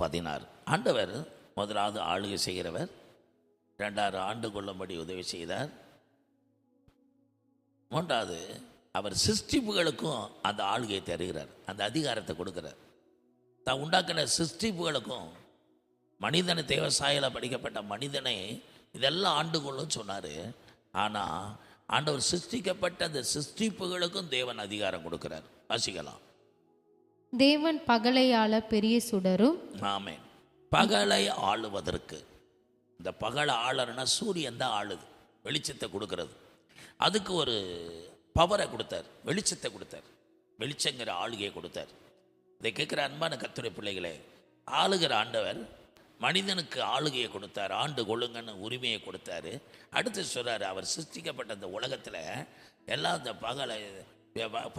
3:16. ஆண்டவர் முதலாவது ஆளுகை செய்கிறவர், 2வது ஆண்டு கொள்ளும்படி உதவி செய்தார், 3வது அவர் சிருஷ்டிப்புகளுக்கும் அந்த ஆளுகையை தருகிறார், அந்த அதிகாரத்தை கொடுக்கிறார். தான் உண்டாக்கின சிருஷ்டிப்புகளுக்கும் மனிதனை தேவசாயில படிக்கப்பட்ட மனிதனை இதெல்லாம் ஆண்டு கொள்ளும் சொன்னார். ஆனால் ஆண்டவர் சிருஷ்டிக்கப்பட்ட அந்த சிருஷ்டிப்புகளுக்கும் தேவன் அதிகாரம் கொடுக்கிறார். வாசிக்கலாம். தேவன் பகலை ஆள பெரிய சுடரும். ஆமென். பகலை ஆளுவதற்கு, இந்த பகலை ஆளறனா சூரியன் தான் ஆளுது, வெளிச்சத்தை கொடுக்கறது. அதுக்கு ஒரு பவரை கொடுத்தார், வெளிச்சத்தை கொடுத்தார், வெளிச்சங்கிற ஆளுகையை கொடுத்தார். இதை கேட்குற அன்பான கர்த்தருடைய பிள்ளைகளே, ஆளுகிற ஆண்டவர் மனிதனுக்கு ஆளுகையை கொடுத்தார், ஆண்டு கொள்ளுங்கன்னு உரிமையை கொடுத்தாரு. அடுத்து சொல்கிறார், அவர் சிருஷ்டிக்கப்பட்ட அந்த உலகத்தில் எல்லாம் இந்த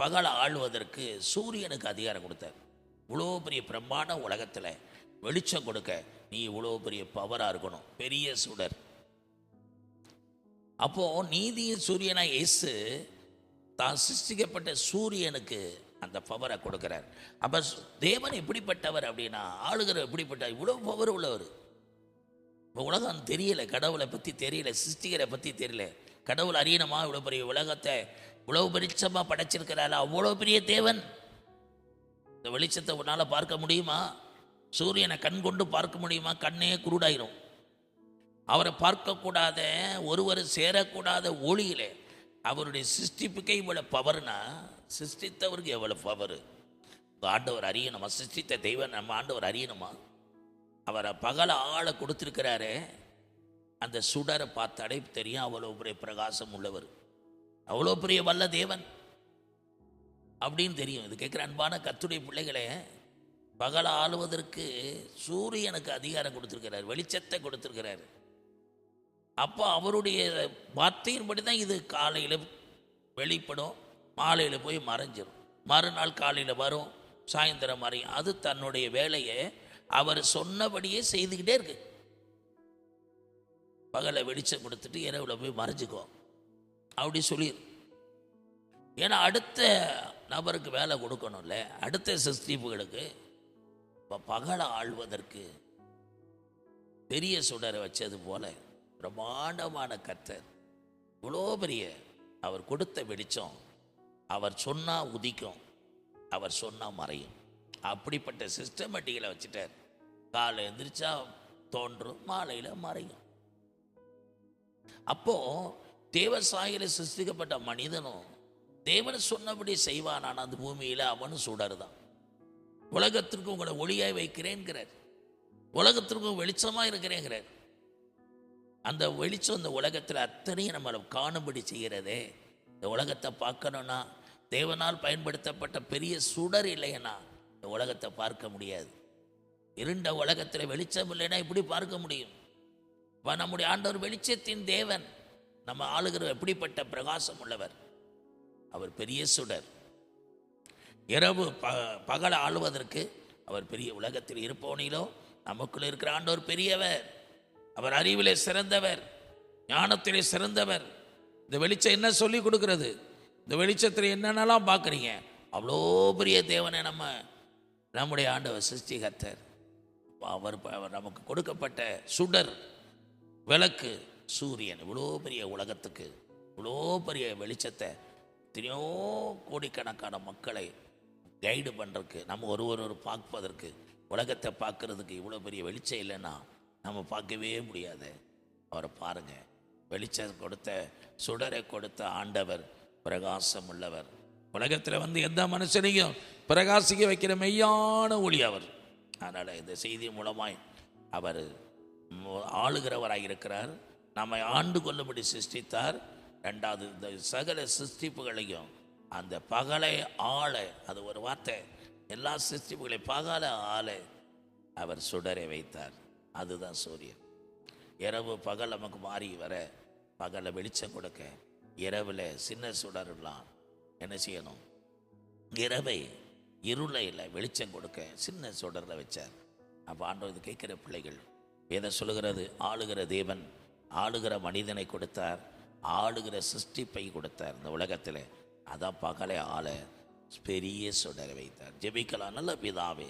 பகலை ஆளுவதற்கு சூரியனுக்கு அதிகாரம் கொடுத்தார். இவ்வளோ பெரிய பிரம்மாண்ட உலகத்தில் வெளிச்சம் கொடுக்க நீ இவ்வளோ பெரிய பவராக இருக்கணும், பெரிய சுடர். அப்போது நீதியின் சூரியனாக இயேசு தான் சிருஷ்டிக்கப்பட்ட சூரியனுக்கு அந்த பவரை கொடுக்குறார். அப்போ தேவன் எப்படிப்பட்டவர் அப்படின்னா, ஆளுகிறவர் எப்படிப்பட்டவர், இவ்வளோ பவர் உள்ளவர். இப்போ உலகம் தெரியல, கடவுளை பற்றி தெரியல, சிருஷ்டிகரை பற்றி தெரியல. கடவுள் அறியணுமா? இவ்வளோ பெரிய உலகத்தை இவ்வளோ வெளிச்சமாக படைச்சிருக்கிறாள், அவ்வளோ பெரிய தேவன். இந்த வெளிச்சத்தை உன்னால் பார்க்க முடியுமா? சூரியனை கண் கொண்டு பார்க்க முடியுமா? கண்ணே குருடாயிரும். அவரை பார்க்கக்கூடாத, ஒருவர் சேரக்கூடாத ஒளியிலே அவருடைய சிருஷ்டிப்புக்கே இவ்வளோ பவர்னா, சிருஷ்டித்தவருக்கு எவ்வளோ பவர். ஆண்டவர் அறியணுமா? சிருஷ்டித்த தெய்வம் நம்ம ஆண்டவர் அறியணுமா? அவரை பகல ஆளை கொடுத்துருக்கிறாரு. அந்த சுடரை பார்த்தாலே தெரியும் அவ்வளோ பெரிய பிரகாசம் உள்ளவர், அவ்வளோ பெரிய வல்ல தேவன் அப்படின்னு தெரியும். இது கேட்குற அன்பான கர்த்தருடைய பிள்ளைகளே, பகல ஆளுவதற்கு சூரியனுக்கு அதிகாரம் கொடுத்துருக்கிறார், வெளிச்சத்தை கொடுத்துருக்கிறார். அப்போ அவருடைய வார்த்தையின்படி தான் இது காலையில் வெளிப்படும், மாலையில் போய் மறைஞ்சிடும், மறுநாள் காலையில் வரும், சாயந்தரம் மறையும். அது தன்னுடைய வேலையை அவர் சொன்னபடியே செய்துக்கிட்டே இருக்கு. பகலை வெளிச்சம் கொடுத்துட்டு இரவில் போய் மறைஞ்சிக்கோ அப்படி சொல்லிடு. ஏன்னா அடுத்த நபருக்கு வேலை கொடுக்கணும்ல, அடுத்த சிருஷ்டிப்புகளுக்கு. இப்போ பகலை ஆள்வதற்கு பெரிய சுடரை வச்சது போல பிரம்மாண்டமான கர்த்தர், இவ்வளோ பெரிய அவர் கொடுத்த வெளிச்சம், அவர் சொன்னால் உதிக்கும், அவர் சொன்னால் மறையும். அப்படிப்பட்ட சிஸ்டமேட்டிக்கில் வச்சுட்டார். காலை எந்திரிச்சா தோன்றும், மாலையில் மறையும். அப்போது தேவசாயில சிருஷ்டிக்கப்பட்ட மனிதனும் தேவன் சொன்னபடி செய்வானான். அந்த பூமியில் அவனும் சுடர் தான். உலகத்திற்கு உங்களை ஒளியாய் வைக்கிறேங்கிறார், உலகத்திற்கும் வெளிச்சமாக இருக்கிறேங்கிறார். அந்த வெளிச்சம் இந்த உலகத்தில் அத்தனையும் நம்மளை காணும்படி செய்கிறதே. இந்த உலகத்தை பார்க்கணுன்னா தேவனால் பயன்படுத்தப்பட்ட பெரிய சுடர் இல்லைன்னா இந்த உலகத்தை பார்க்க முடியாது. இருண்ட உலகத்தில் வெளிச்சம் இல்லைன்னா இப்படி பார்க்க முடியும்? இப்போ நம்முடைய ஆண்டவர் வெளிச்சத்தின் தேவன், நம்ம ஆளுகிற எப்படிப்பட்ட பிரகாசம் உள்ளவர். அவர் பெரிய சுடர். இரவு பகலை ஆளுவதற்கு அவர் பெரிய, உலகத்தில் இருப்பவனிலோ நமக்குள்ள இருக்கிற ஆண்டவர் பெரியவர். அவர் அறிவிலே சிறந்தவர், ஞானத்திலே சிறந்தவர். இந்த வெளிச்சம் என்ன சொல்லி கொடுக்கிறது? இந்த வெளிச்சத்தில் என்னென்னலாம் பார்க்குறீங்க? அவ்வளோ பெரிய தேவனை நம்முடைய ஆண்டவர் சிருஷ்டிகர்த்தர். அவர் நமக்கு கொடுக்கப்பட்ட சுடர், விளக்கு, சூரியன். இவ்வளோ பெரிய உலகத்துக்கு இவ்வளோ பெரிய வெளிச்சத்தை எத்தனையோ கோடிக்கணக்கான மக்களை கைடு பண்ணுறதுக்கு, நம்ம ஒரு பார்ப்பதற்கு, உலகத்தை பார்க்குறதுக்கு இவ்வளோ பெரிய வெளிச்சம் இல்லைன்னா நம்ம பார்க்கவே முடியாது. அவரை பாருங்கள், வெளிச்சம் கொடுத்த, சுடரை கொடுத்த ஆண்டவர் பிரகாசம் உள்ளவர். உலகத்தில் எந்த மனுஷனையும் பிரகாசிக்க வைக்கிற மெய்யான ஒளி அவர். அதனால் இந்த செய்தி மூலமாய் அவர் ஆளுகிறவராக இருக்கிறார். நம்மை ஆண்டு கொள்ளும்படி சிருஷ்டித்தார். 2வது, இந்த சகல சிருஷ்டிப்புகளையும் அந்த பகலை ஆள, அது ஒரு வார்த்தை, எல்லா சிருஷ்டிப்புகளையும் பகலை ஆள அவர் சுடரை வைத்தார். அதுதான் சூரியன். இரவு பகல் நமக்கு மாறி வர, பகலை வெளிச்சம் கொடுக்க, இரவில் சின்ன சுடர்லாம் என்ன செய்யணும்? இரவை இருளையில் வெளிச்சம் கொடுக்க சின்ன சுடரில் வச்சார். அப்போ ஆண்டவர் கேட்குற பிள்ளைகள் எதை சொல்லுகிறது? ஆளுகிற தேவன் ஆளுகிற மனிதனை கொடுத்தார், ஆளுகிற சிருஷ்டிப்பை கொடுத்தார் இந்த உலகத்தில். அதான் பகலை ஆள பெரிய சுடரை வைத்தார். ஜெபிக்கலாம். நல்ல பிதாவே,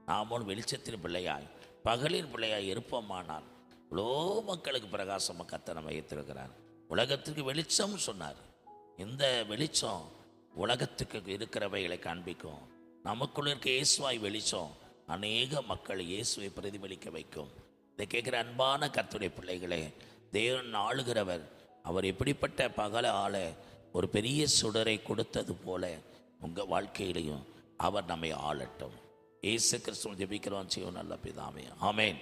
நாமும் வெளிச்சத்தின் பிள்ளையாய் பகலின் பிள்ளையாய் இருப்போமானால் இவ்வளோ மக்களுக்கு பிரகாசமாக கர்த்தர் நம்ம வைத்திருக்கிறார். உலகத்துக்கு வெளிச்சம் சொன்னார். இந்த வெளிச்சம் உலகத்துக்கு இருக்கிறவைகளை காண்பிக்கும். நமக்குள்ள இருக்க இயேசுவாய் வெளிச்சம் அநேக மக்கள் இயேசுவை பிரதிபலிக்க வைக்கும். இதை கேட்குற அன்பான கர்த்தருடைய பிள்ளைகளே, தேவன் ஆளுகிறவர். அவர் எப்படிப்பட்ட பகல ஆள ஒரு பெரிய சுடரை கொடுத்தது போல உங்கள் வாழ்க்கையிலையும் அவர் நம்மை ஆளட்டும். இயேசு கிறிஸ்துவின் ஜெபிக்கிறோம். செய்வோம் நல்ல பிதாவே, ஆமென்.